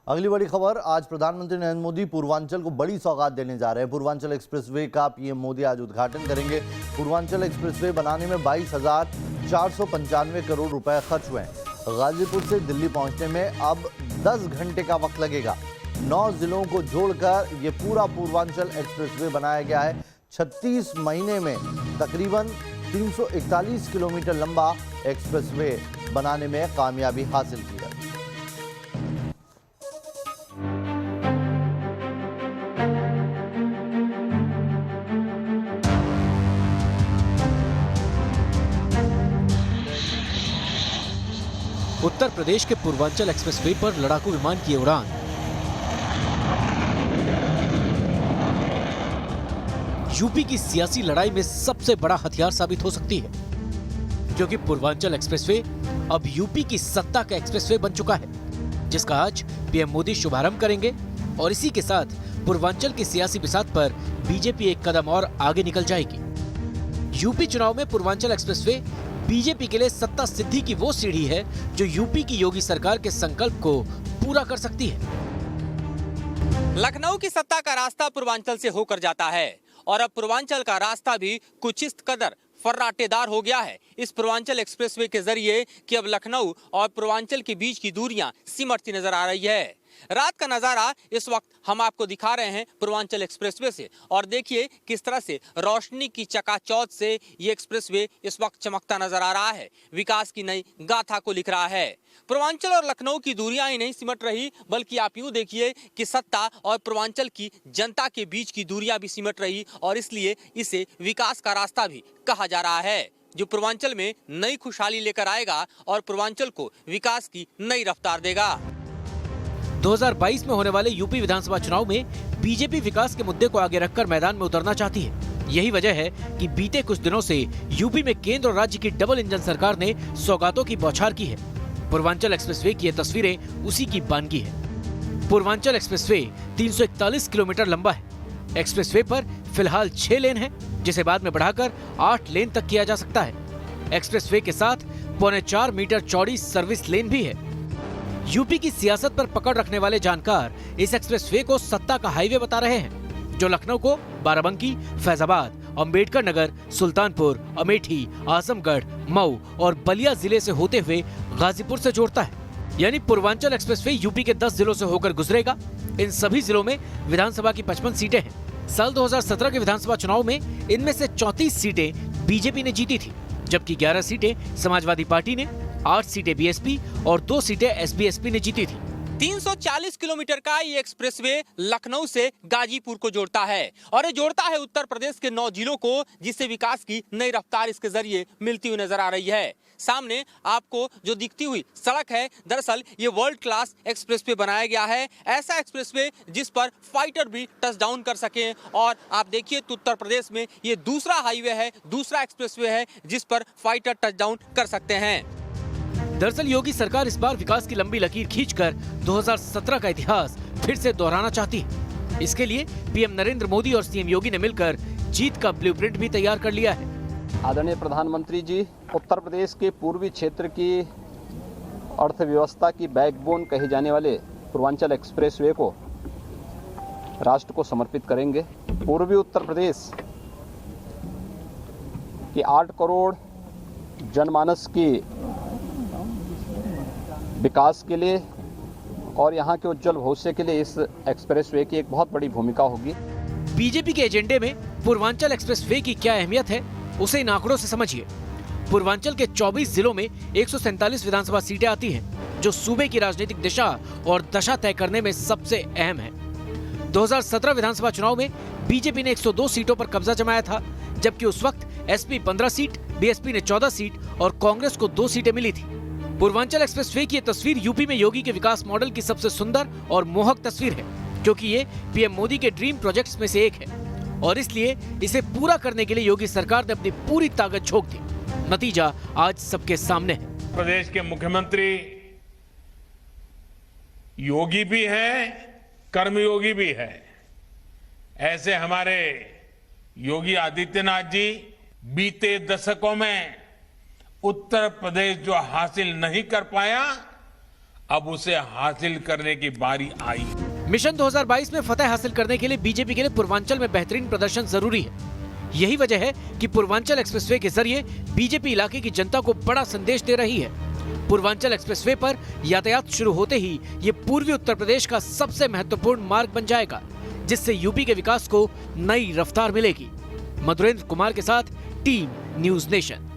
अगली बड़ी खबर, आज प्रधानमंत्री नरेंद्र मोदी पूर्वांचल को बड़ी सौगात देने जा रहे हैं। पूर्वांचल एक्सप्रेसवे का पीएम मोदी आज उद्घाटन करेंगे। पूर्वांचल एक्सप्रेसवे बनाने में 22,495 करोड़ रुपए खर्च हुए हैं। गाजीपुर से दिल्ली पहुंचने में अब 10 घंटे का वक्त लगेगा। 9 जिलों को जोड़कर ये पूरा पूर्वांचल एक्सप्रेसवे बनाया गया है। 36 महीने में तकरीबन 341 किलोमीटर लंबा एक्सप्रेसवे बनाने में कामयाबी हासिल की है। उत्तर प्रदेश के पूर्वांचल एक्सप्रेसवे पर लड़ाकू विमान की उड़ान। यूपी की सियासी लड़ाई में सबसे बड़ा हथियार साबित हो सकती है, क्योंकि पूर्वांचल एक्सप्रेसवे अब यूपी की सत्ता का एक्सप्रेसवे बन चुका है, जिसका आज पीएम मोदी शुभारंभ करेंगे। और इसी के साथ पूर्वांचल की सियासी बिसात पर बीजेपी एक कदम और आगे निकल जाएगी। यूपी चुनाव में पूर्वांचल एक्सप्रेसवे बीजेपी के लिए सत्ता सिद्धि की वो सीढ़ी है जो यूपी की योगी सरकार के संकल्प को पूरा कर सकती है। लखनऊ की सत्ता का रास्ता पूर्वांचल से होकर जाता है और अब पूर्वांचल का रास्ता भी कुछ इस कदर फर्राटेदार हो गया है इस पूर्वांचल एक्सप्रेसवे के जरिए कि अब लखनऊ और पूर्वांचल के बीच की दूरियां सिमटती नजर आ रही है। रात का नजारा इस वक्त हम आपको दिखा रहे हैं पूर्वांचल एक्सप्रेसवे से, और देखिए किस तरह से रोशनी की चकाचौंध से ये एक्सप्रेसवे इस वक्त चमकता नजर आ रहा है, विकास की नई गाथा को लिख रहा है। पूर्वांचल और लखनऊ की दूरियां ही नहीं सिमट रही, बल्कि आप यूं देखिए कि सत्ता और पूर्वांचल की जनता के बीच की दूरियां भी सिमट रही, और इसलिए इसे विकास का रास्ता भी कहा जा रहा है, जो पूर्वांचल में नई खुशहाली लेकर आएगा और पूर्वांचल को विकास की नई रफ्तार देगा। 2022 में होने वाले यूपी विधानसभा चुनाव में बीजेपी विकास के मुद्दे को आगे रखकर मैदान में उतरना चाहती है। यही वजह है कि बीते कुछ दिनों से यूपी में केंद्र और राज्य की डबल इंजन सरकार ने सौगातों की बौछार की है। पूर्वांचल एक्सप्रेसवे की ये तस्वीरें उसी की बानगी है। पूर्वांचल एक्सप्रेसवे 341 किलोमीटर लंबा है। एक्सप्रेसवे पर फिलहाल 6 लेन है, जिसे बाद में बढ़ाकर 8 लेन तक किया जा सकता है। एक्सप्रेसवे के साथ 4.25 मीटर चौड़ी सर्विस लेन भी है। यूपी की सियासत पर पकड़ रखने वाले जानकार इस एक्सप्रेसवे को सत्ता का हाईवे बता रहे हैं, जो लखनऊ को बाराबंकी, फैजाबाद, अंबेडकर नगर, सुल्तानपुर, अमेठी, आजमगढ़, मऊ और बलिया जिले से होते हुए गाजीपुर से जोड़ता है। यानी पूर्वांचल एक्सप्रेसवे यूपी के 10 जिलों से होकर गुजरेगा। इन सभी जिलों में विधानसभा की 55 सीटें हैं। साल 2017 के विधानसभा चुनाव में इनमें से 34 सीटें बीजेपी ने जीती थी, जबकि 11 सीटें समाजवादी पार्टी ने, 8 सीटें बीएसपी और 2 सीटें एसबीएसपी ने जीती थी। 340 किलोमीटर का ये एक्सप्रेसवे लखनऊ से गाजीपुर को जोड़ता है, और ये जोड़ता है उत्तर प्रदेश के 9 जिलों को, जिससे विकास की नई रफ्तार इसके जरिए मिलती हुई नजर आ रही है। सामने आपको जो दिखती हुई सड़क है, दरअसल ये वर्ल्ड क्लास एक्सप्रेसवे बनाया गया है। ऐसा एक्सप्रेसवे जिस पर फाइटर भी टच डाउन कर सके, और आप देखिए तो उत्तर प्रदेश में ये दूसरा हाईवे है, दूसरा एक्सप्रेसवे है जिस पर फाइटर टच डाउन कर सकते हैं। दरअसल योगी सरकार इस बार विकास की लंबी लकीर खींचकर 2017 का इतिहास फिर से दोहराना चाहती है। इसके लिए पीएम नरेंद्र मोदी और सीएम योगी ने मिलकर जीत का ब्लूप्रिंट भी तैयार कर लिया है। आदरणीय प्रधानमंत्री जी उत्तर प्रदेश के पूर्वी क्षेत्र की अर्थव्यवस्था की बैकबोन कहे जाने वाले पूर्वांचल एक्सप्रेसवे को राष्ट्र को समर्पित करेंगे। पूर्वी उत्तर प्रदेश की 8 करोड़ जनमानस की विकास के लिए और यहाँ के उज्जवल भविष्य के लिए इस एक्सप्रेसवे की एक बहुत बड़ी भूमिका होगी। बीजेपी के एजेंडे में पूर्वांचल एक्सप्रेसवे की क्या अहमियत है, उसे इन आंकड़ों से समझिए। पूर्वांचल के 24 जिलों में 147 विधानसभा सीटें आती हैं, जो सूबे की राजनीतिक दिशा और दशा तय करने में सबसे अहम है। 2017 विधानसभा चुनाव में बीजेपी ने 102 सीटों पर कब्जा जमाया था, जबकि उस वक्त एसपी 15 सीट, बीएसपी ने 14 सीट और कांग्रेस को 2 सीटें मिली थी। पूर्वांचल एक्सप्रेसवे की तस्वीर यूपी में योगी के विकास मॉडल की सबसे सुंदर और मोहक तस्वीर है, क्योंकि ये पीएम मोदी के ड्रीम प्रोजेक्ट्स में से एक है, और इसलिए इसे पूरा करने के लिए योगी सरकार ने अपनी पूरी ताकत झोंक दी। नतीजा आज सबके सामने है। प्रदेश के मुख्यमंत्री योगी भी है, कर्मयोगी भी है। ऐसे हमारे योगी आदित्यनाथ जी बीते दशकों में उत्तर प्रदेश जो हासिल नहीं कर पाया, अब उसे हासिल करने की बारी आई। मिशन 2022 में फतेह हासिल करने के लिए बीजेपी के लिए पूर्वांचल में बेहतरीन प्रदर्शन जरूरी है। यही वजह है कि पूर्वांचल एक्सप्रेसवे के जरिए बीजेपी इलाके की जनता को बड़ा संदेश दे रही है। पूर्वांचल एक्सप्रेसवे पर यातायात शुरू होते ही ये पूर्वी उत्तर प्रदेश का सबसे महत्वपूर्ण मार्ग बन जाएगा, जिससे यूपी के विकास को नई रफ्तार मिलेगी। मधुरेंद्र कुमार के साथ टीम न्यूज नेशन।